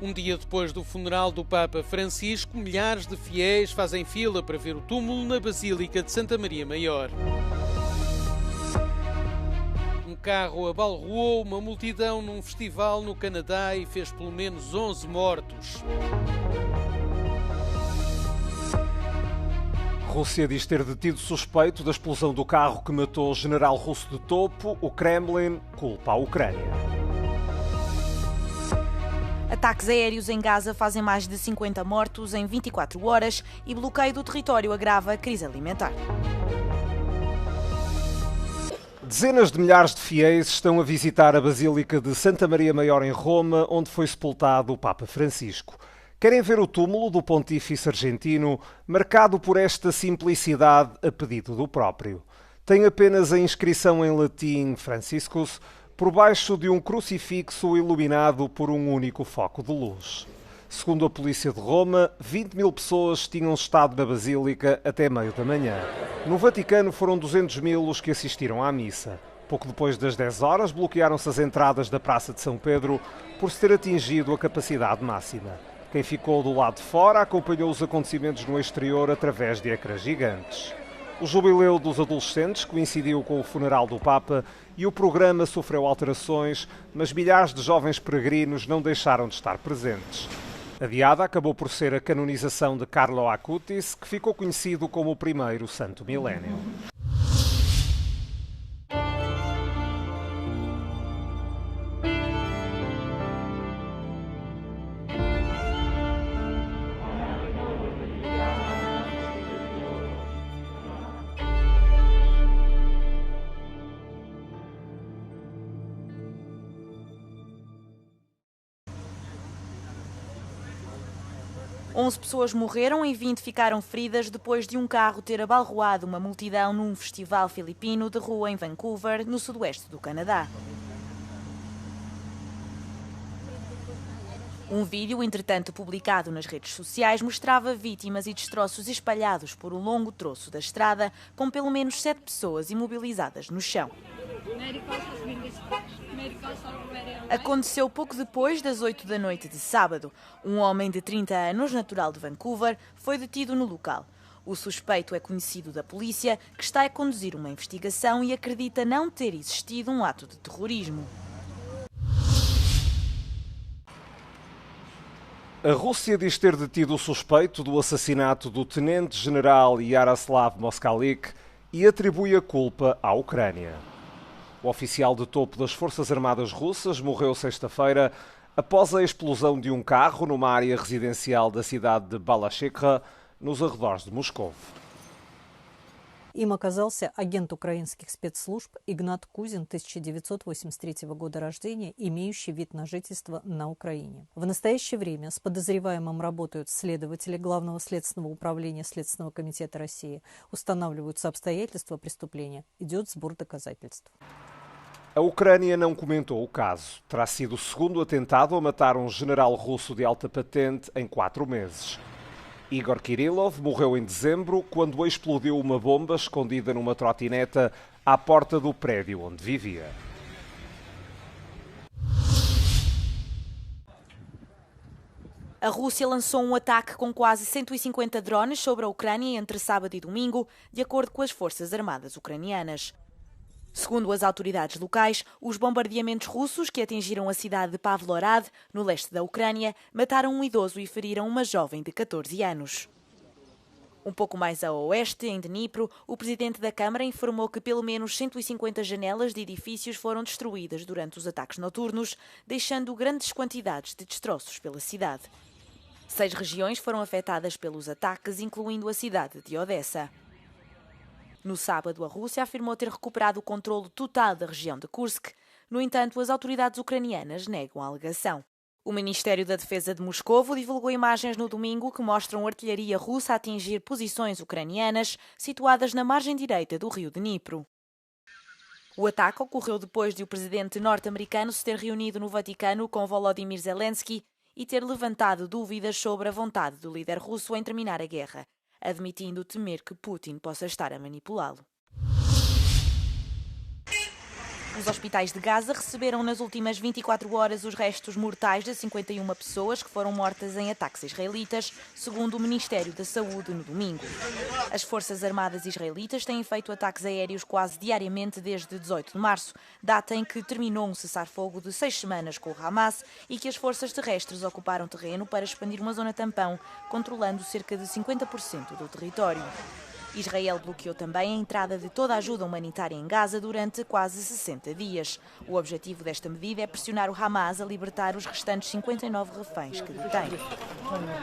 Um dia depois do funeral do Papa Francisco, milhares de fiéis fazem fila para ver o túmulo na Basílica de Santa Maria Maior. Um carro abalroou uma multidão num festival no Canadá e fez pelo menos 11 mortos. Rússia diz ter detido suspeito da explosão do carro que matou o general russo de topo. O Kremlin culpa a Ucrânia. Ataques aéreos em Gaza fazem mais de 50 mortos em 24 horas e bloqueio do território agrava a crise alimentar. Dezenas de milhares de fiéis estão a visitar a Basílica de Santa Maria Maior em Roma, onde foi sepultado o Papa Francisco. Querem ver o túmulo do pontífice argentino, marcado por esta simplicidade a pedido do próprio. Tem apenas a inscrição em latim Franciscus, por baixo de um crucifixo iluminado por um único foco de luz. Segundo a polícia de Roma, 20 mil pessoas tinham estado na Basílica até meio da manhã. No Vaticano foram 200 mil os que assistiram à missa. Pouco depois das 10 horas, bloquearam-se as entradas da Praça de São Pedro por se ter atingido a capacidade máxima. Quem ficou do lado de fora acompanhou os acontecimentos no exterior através de ecrãs gigantes. O jubileu dos adolescentes coincidiu com o funeral do Papa e o programa sofreu alterações, mas milhares de jovens peregrinos não deixaram de estar presentes. Adiada acabou por ser a canonização de Carlo Acutis, que ficou conhecido como o primeiro Santo Milénio. Onze pessoas morreram e 20 ficaram feridas depois de um carro ter abalroado uma multidão num festival filipino de rua em Vancouver, no sudoeste do Canadá. Um vídeo, entretanto publicado nas redes sociais, mostrava vítimas e destroços espalhados por um longo troço da estrada, com pelo menos 7 pessoas imobilizadas no chão. Aconteceu pouco depois das 8 da noite de sábado. Um homem de 30 anos, natural de Vancouver, foi detido no local. O suspeito é conhecido da polícia, que está a conduzir uma investigação e acredita não ter existido um ato de terrorismo. A Rússia diz ter detido o suspeito do assassinato do tenente-general Yaroslav Moskalik e atribui a culpa à Ucrânia. O oficial de topo das Forças Armadas Russas morreu sexta-feira após a explosão de um carro numa área residencial da cidade de Balashikha, nos arredores de Moscou. Им оказался агент украинских спецслужб Игнат Кузин, 1983 года рождения, имеющий вид на жительство на Украине. В настоящее время с подозреваемым работают следователи Главного следственного управления Следственного комитета России. Устанавливаются обстоятельства преступления. Идет сбор доказательств. A Ucrânia não comentou o caso. Terá sido o segundo atentado a matar um general russo de alta patente em 4 meses. Igor Kirillov morreu em dezembro quando explodiu uma bomba escondida numa trotineta à porta do prédio onde vivia. A Rússia lançou um ataque com quase 150 drones sobre a Ucrânia entre sábado e domingo, de acordo com as Forças Armadas ucranianas. Segundo as autoridades locais, os bombardeamentos russos que atingiram a cidade de Pavlorad, no leste da Ucrânia, mataram um idoso e feriram uma jovem de 14 anos. Um pouco mais a oeste, em Dnipro, o presidente da Câmara informou que pelo menos 150 janelas de edifícios foram destruídas durante os ataques noturnos, deixando grandes quantidades de destroços pela cidade. 6 regiões foram afetadas pelos ataques, incluindo a cidade de Odessa. No sábado, a Rússia afirmou ter recuperado o controlo total da região de Kursk. No entanto, as autoridades ucranianas negam a alegação. O Ministério da Defesa de Moscovo divulgou imagens no domingo que mostram artilharia russa a atingir posições ucranianas situadas na margem direita do rio Dnipro. O ataque ocorreu depois de o presidente norte-americano se ter reunido no Vaticano com Volodymyr Zelensky e ter levantado dúvidas sobre a vontade do líder russo em terminar a guerra, admitindo temer que Putin possa estar a manipulá-lo. Os hospitais de Gaza receberam nas últimas 24 horas os restos mortais de 51 pessoas que foram mortas em ataques israelitas, segundo o Ministério da Saúde no domingo. As Forças Armadas israelitas têm feito ataques aéreos quase diariamente desde 18 de março, data em que terminou um cessar-fogo de 6 semanas com o Hamas e que as forças terrestres ocuparam terreno para expandir uma zona tampão, controlando cerca de 50% do território. Israel bloqueou também a entrada de toda a ajuda humanitária em Gaza durante quase 60 dias. O objetivo desta medida é pressionar o Hamas a libertar os restantes 59 reféns que detém.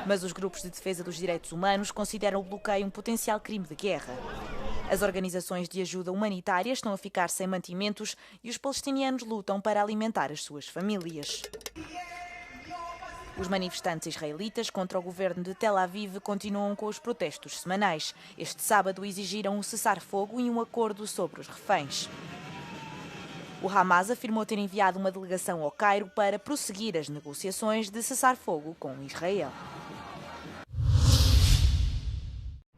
Mas os grupos de defesa dos direitos humanos consideram o bloqueio um potencial crime de guerra. As organizações de ajuda humanitária estão a ficar sem mantimentos e os palestinianos lutam para alimentar as suas famílias. Os manifestantes israelitas contra o governo de Tel Aviv continuam com os protestos semanais. Este sábado exigiram um cessar-fogo e um acordo sobre os reféns. O Hamas afirmou ter enviado uma delegação ao Cairo para prosseguir as negociações de cessar-fogo com Israel.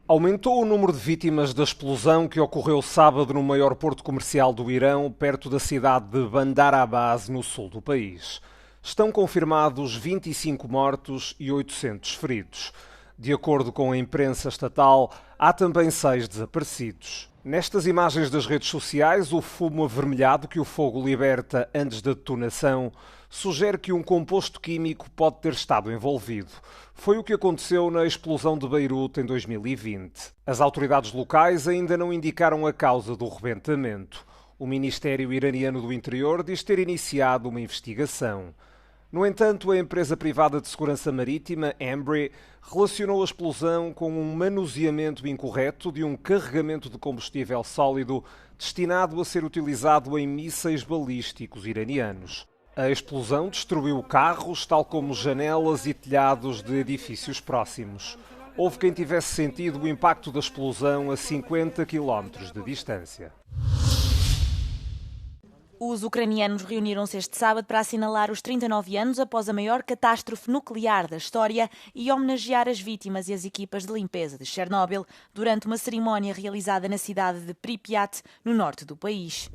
Aumentou o número de vítimas da explosão que ocorreu sábado no maior porto comercial do Irão, perto da cidade de Bandar Abbas, no sul do país. Estão confirmados 25 mortos e 800 feridos. De acordo com a imprensa estatal, há também 6 desaparecidos. Nestas imagens das redes sociais, o fumo avermelhado que o fogo liberta antes da detonação sugere que um composto químico pode ter estado envolvido. Foi o que aconteceu na explosão de Beirute em 2020. As autoridades locais ainda não indicaram a causa do rebentamento. O Ministério Iraniano do Interior diz ter iniciado uma investigação. No entanto, a empresa privada de segurança marítima, Embry, relacionou a explosão com um manuseamento incorreto de um carregamento de combustível sólido destinado a ser utilizado em mísseis balísticos iranianos. A explosão destruiu carros, tal como janelas e telhados de edifícios próximos. Houve quem tivesse sentido o impacto da explosão a 50 km de distância. Os ucranianos reuniram-se este sábado para assinalar os 39 anos após a maior catástrofe nuclear da história e homenagear as vítimas e as equipas de limpeza de Chernobyl durante uma cerimónia realizada na cidade de Pripyat, no norte do país.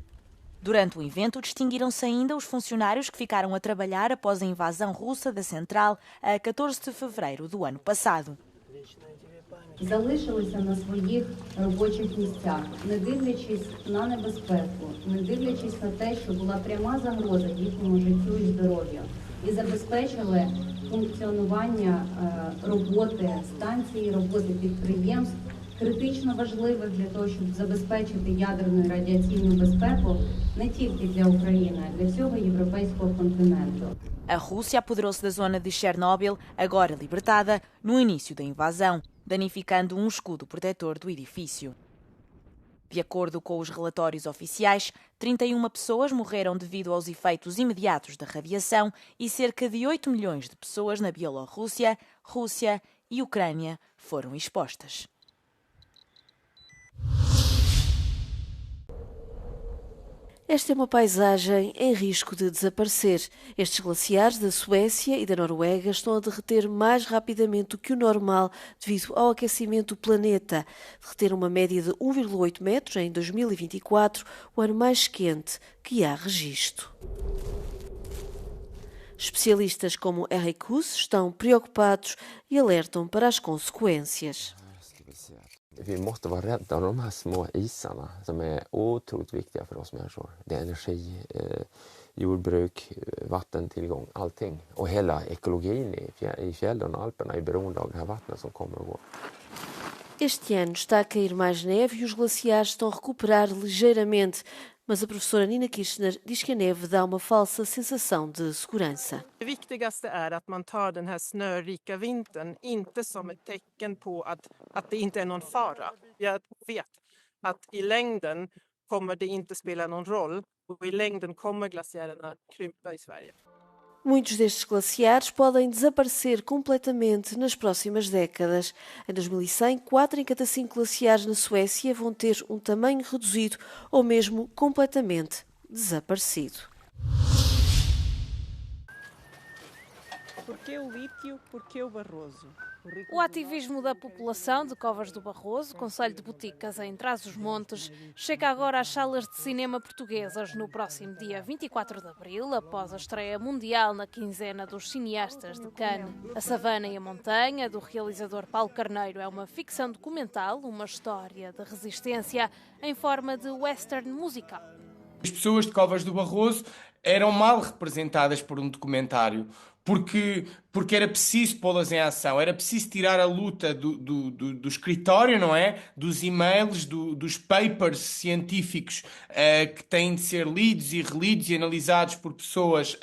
Durante o evento, distinguiram-se ainda os funcionários que ficaram a trabalhar após a invasão russa da central a 14 de fevereiro do ano passado. Залишилися на своїх робочих місцях, не дивлячись на небезпеку, не дивлячись на те, що була пряма загроза їхньому життю і здоров'ю, і забезпечили функціонування роботи станції, роботи підприємств, критично важливих для того, щоб забезпечити ядерну і радіаційну безпеку не тільки для України, а для всього європейського континенту. A Rússia apoderou-se da zona de Chernobyl, agora libertada, no início da invasão, danificando um escudo protetor do edifício. De acordo com os relatórios oficiais, 31 pessoas morreram devido aos efeitos imediatos da radiação e cerca de 8 milhões de pessoas na Bielorrússia, Rússia e Ucrânia foram expostas. Esta é uma paisagem em risco de desaparecer. Estes glaciares da Suécia e da Noruega estão a derreter mais rapidamente do que o normal devido ao aquecimento do planeta. Derreteram uma média de 1,8 metros em 2024, o ano mais quente que há registro. Especialistas como Eric Huss estão preocupados e alertam para as consequências. Vi måste vara rädda om de här små isarna som är otroligt viktiga för oss människor. Det är energi, jordbruk, vattentillgång, allting. Och hela ekologin i fjällen och Alperna är beroende av det här vattnet som kommer och går. Este ano está a cair mais neve e os glaciares estão a recuperar ligeiramente, mas a professora Nina Kirchner diz que a neve dá uma falsa sensação de segurança. Det viktigaste är att man tar den här snörika vintern inte som ett tecken på att det inte är någon fara. Jag vet att i längden kommer det inte spela någon roll och i längden kommer glaciärerna krympa i Sverige. Muitos destes glaciares podem desaparecer completamente nas próximas décadas. Em 2100, 4 em cada 5 glaciares na Suécia vão ter um tamanho reduzido ou mesmo completamente desaparecido. Por que o lítio? Por que o Barroso? O ativismo da população de Covas do Barroso, concelho de Boticas, em Trás-os-Montes, chega agora às salas de cinema portuguesas no próximo dia 24 de abril, após a estreia mundial na quinzena dos cineastas de Cannes. A Savana e a Montanha, do realizador Paulo Carneiro, é uma ficção documental, uma história de resistência em forma de western musical. As pessoas de Covas do Barroso eram mal representadas por um documentário, porque era preciso pô-las em ação, era preciso tirar a luta do escritório, não é? Dos e-mails, dos papers científicos que têm de ser lidos e relidos e analisados por pessoas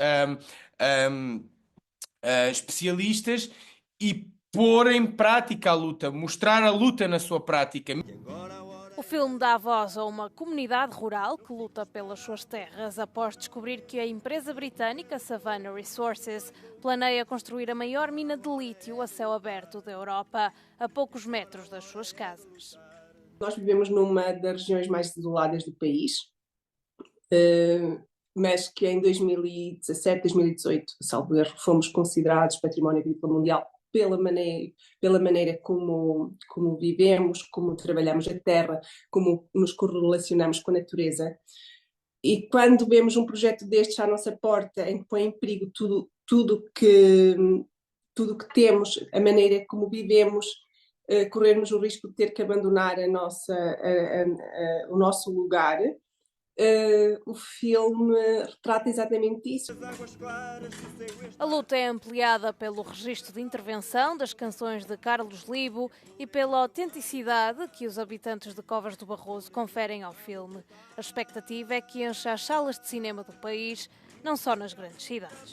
especialistas e pôr em prática a luta, mostrar a luta na sua prática. O filme dá voz a uma comunidade rural que luta pelas suas terras após descobrir que a empresa britânica Savannah Resources planeia construir a maior mina de lítio a céu aberto da Europa, a poucos metros das suas casas. Nós vivemos numa das regiões mais isoladas do país, mas que em 2017, 2018, salvo erro, fomos considerados Património Agrícola Mundial pela maneira como vivemos, como trabalhamos a terra, como nos correlacionamos com a natureza. E quando vemos um projeto destes à nossa porta, em que põe em perigo tudo que temos, a maneira como vivemos, corrermos o risco de ter que abandonar o nosso lugar, o filme retrata exatamente isso. A luta é ampliada pelo registro de intervenção das canções de Carlos Libo e pela autenticidade que os habitantes de Covas do Barroso conferem ao filme. A expectativa é que encha as salas de cinema do país, não só nas grandes cidades.